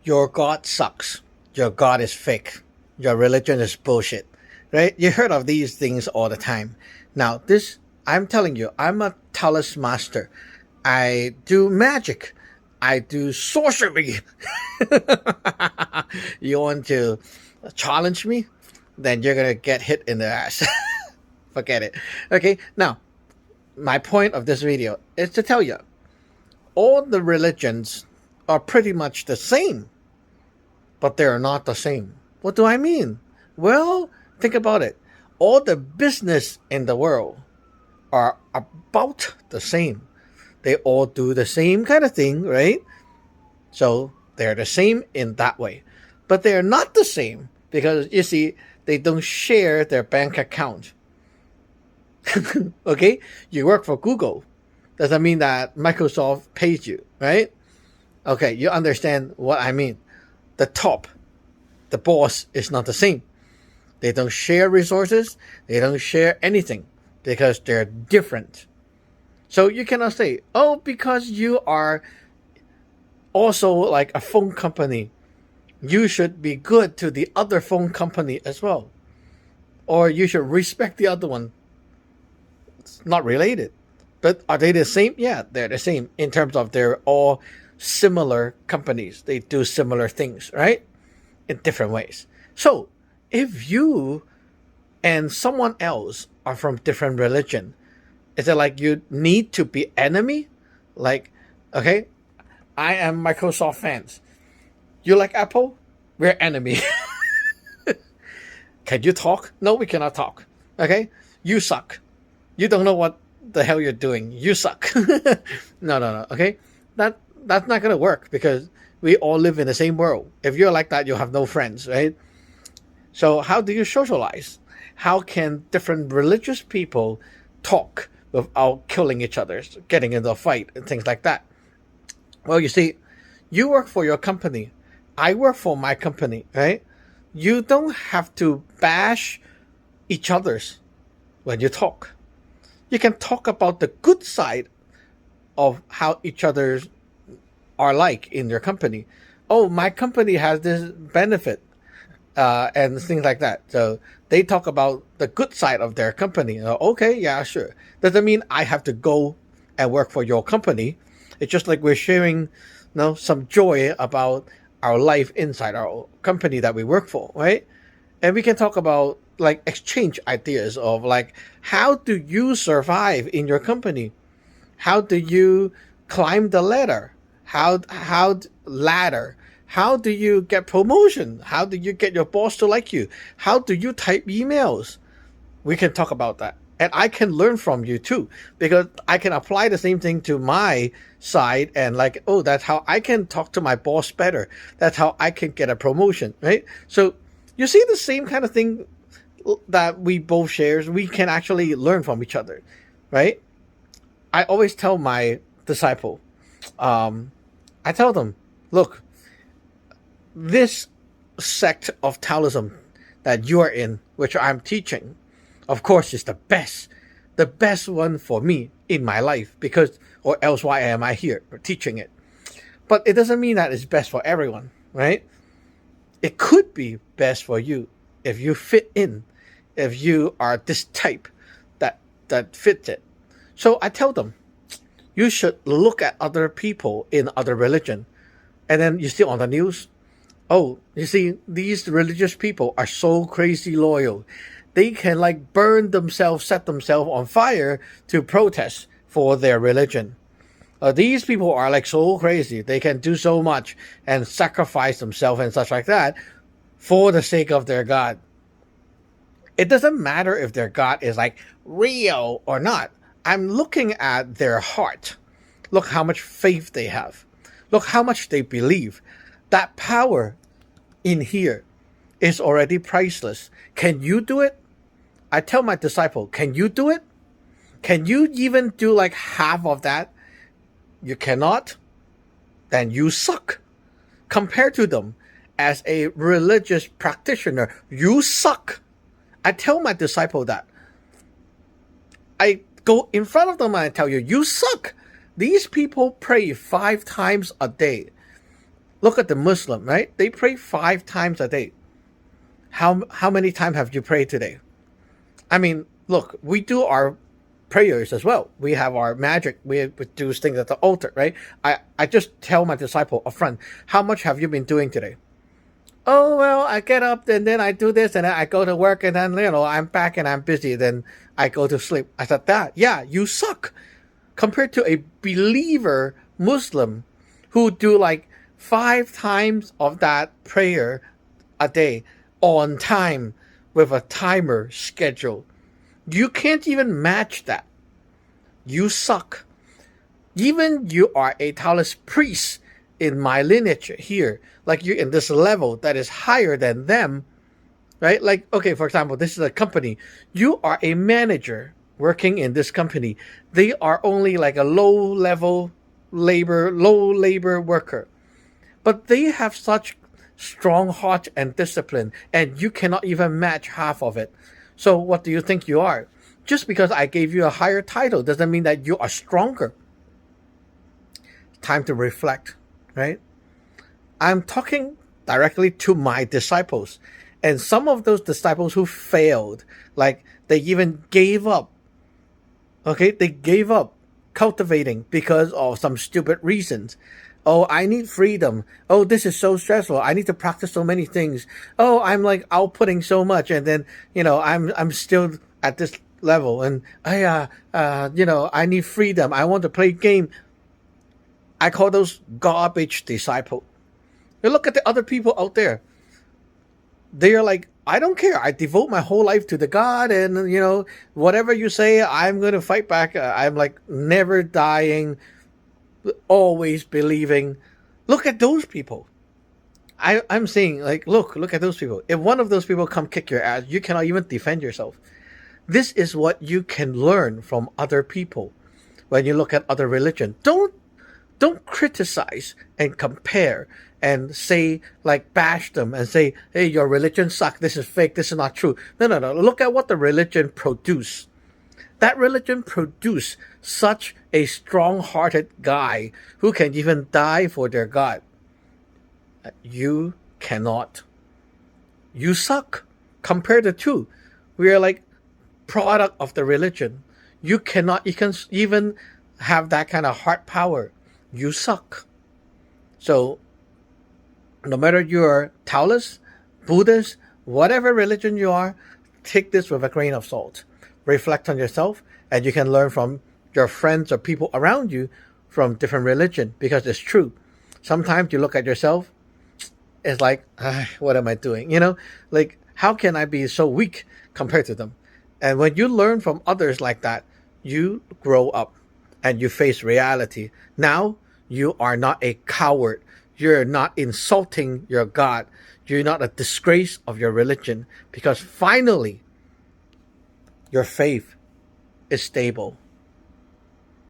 your God sucks. Your God is fake. Your religion is bullshit. Right? You heard of these things all the time. Now, I'm telling you, I'm a Taoist master. I do magic. I do sorcery. You want to challenge me? Then you're going to get hit in the ass. Forget it. Okay, now, my point of this video is to tell you all the religions are pretty much the same, but they're not the same. What do I mean? Well, think about it. All the business in the world are about the same. They all do the same kind of thing, right? So they're the same in that way. But they're not the same because, you see, they don't share their bank account. Okay? You work for Google. Doesn't mean that Microsoft pays you, right? Okay, you understand what I mean. The top, the boss is not the same. They don't share resources. They don't share anything because they're different. So you cannot say, oh, because you are also like a phone company, you should be good to the other phone company as well. Or you should respect the other one. It's not related. But are they the same? Yeah, they're the same in terms of they're all similar companies. They do similar things, right? In different ways. So if you and someone else are from different religion, is it like you need to be enemy? Like, okay, I am Microsoft fans. You like Apple? We're enemy. Can you talk? No, we cannot talk. Okay? You suck. You don't know what the hell you're doing. You suck. No. Okay? That's not gonna work because we all live in the same world. If you're like that, you'll have no friends, right? So how do you socialize? How can different religious people talk without killing each other, getting into a fight and things like that? Well, you see, you work for your company. I work for my company, right? You don't have to bash each other's when you talk. You can talk about the good side of how each other are like in your company. Oh, my company has this benefit and things like that. So they talk about the good side of their company. Okay, yeah, sure. Doesn't mean I have to go and work for your company. It's just like we're sharing, some joy about our life inside our company that we work for, right? And we can talk about like exchange ideas of like, how do you survive in your company? How do you climb the ladder? How do you get promotion? How do you get your boss to like you? How do you type emails? We can talk about that. And I can learn from you too, because I can apply the same thing to my side and like, oh, that's how I can talk to my boss better. That's how I can get a promotion, right? So you see the same kind of thing that we both share. We can actually learn from each other, right? I always tell my disciple, I tell them, look, this sect of Taoism that you are in, which I'm teaching, of course, is the best one for me in my life, because, or else why am I here teaching it? But it doesn't mean that it's best for everyone, right? It could be best for you if you fit in, if you are this type that fits it. So I tell them, you should look at other people in other religion. And then you see on the news, oh, you see, these religious people are so crazy loyal. They can like burn themselves, set themselves on fire to protest for their religion. These people are like so crazy. They can do so much and sacrifice themselves and such like that for the sake of their God. It doesn't matter if their God is like real or not. I'm looking at their heart. Look how much faith they have. Look how much they believe. That power in here is already priceless. Can you do it? I tell my disciple, can you do it? Can you even do like half of that? You cannot? Then you suck. Compared to them, as a religious practitioner, you suck. I tell my disciple that. I go in front of them and I tell you, you suck. These people pray 5 times a day. Look at the Muslim, right? They pray 5 times a day. How many times have you prayed today? I mean, look, we do our prayers as well. We have our magic. We do things at the altar, right? I just tell my disciple up front, how much have you been doing today? Oh, well, I get up and then I do this and then I go to work and then, I'm back and I'm busy. Then I go to sleep. I said, yeah, you suck. Compared to a believer Muslim who do like 5 times of that prayer a day on time with a timer schedule. You can't even match that. You suck. Even you are a Taoist priest in my lineage here, like you're in this level that is higher than them, right? Like, okay, for example, this is a company. You are a manager working in this company. They are only like a low labor worker. But they have such strong heart and discipline, and you cannot even match half of it. So what do you think you are? Just because I gave you a higher title doesn't mean that you are stronger. Time to reflect, right? I'm talking directly to my disciples. And some of those disciples who failed, like they even gave up. Okay, they gave up cultivating because of some stupid reasons. Oh, I need freedom. Oh, this is so stressful. I need to practice so many things. Oh, I'm like outputting so much, and then I'm still at this level, and I need freedom. I want to play game. I call those garbage disciple. You look at the other people out there. They are like, I don't care. I devote my whole life to the God, and whatever you say, I'm going to fight back. I'm like never dying, always believing. Look at those people. I'm saying, like, look at those people. If one of those people come kick your ass, you cannot even defend yourself. This is what you can learn from other people when you look at other religion. Don't criticize and compare and say, like, bash them and say, hey, your religion sucks. This is fake. This is not true. No. Look at what the religion produced. That religion produced such a strong-hearted guy who can even die for their God. You cannot. You suck. Compare the two. We are like product of the religion. You can even have that kind of heart power. You suck. So, no matter you're Taoist, Buddhist, whatever religion you are, take this with a grain of salt. Reflect on yourself, and you can learn from your friends or people around you from different religion, because it's true. Sometimes you look at yourself, it's like, what am I doing? Like, how can I be so weak compared to them? And when you learn from others like that, you grow up and you face reality. Now, you are not a coward. You're not insulting your God. You're not a disgrace of your religion, because finally, your faith is stable.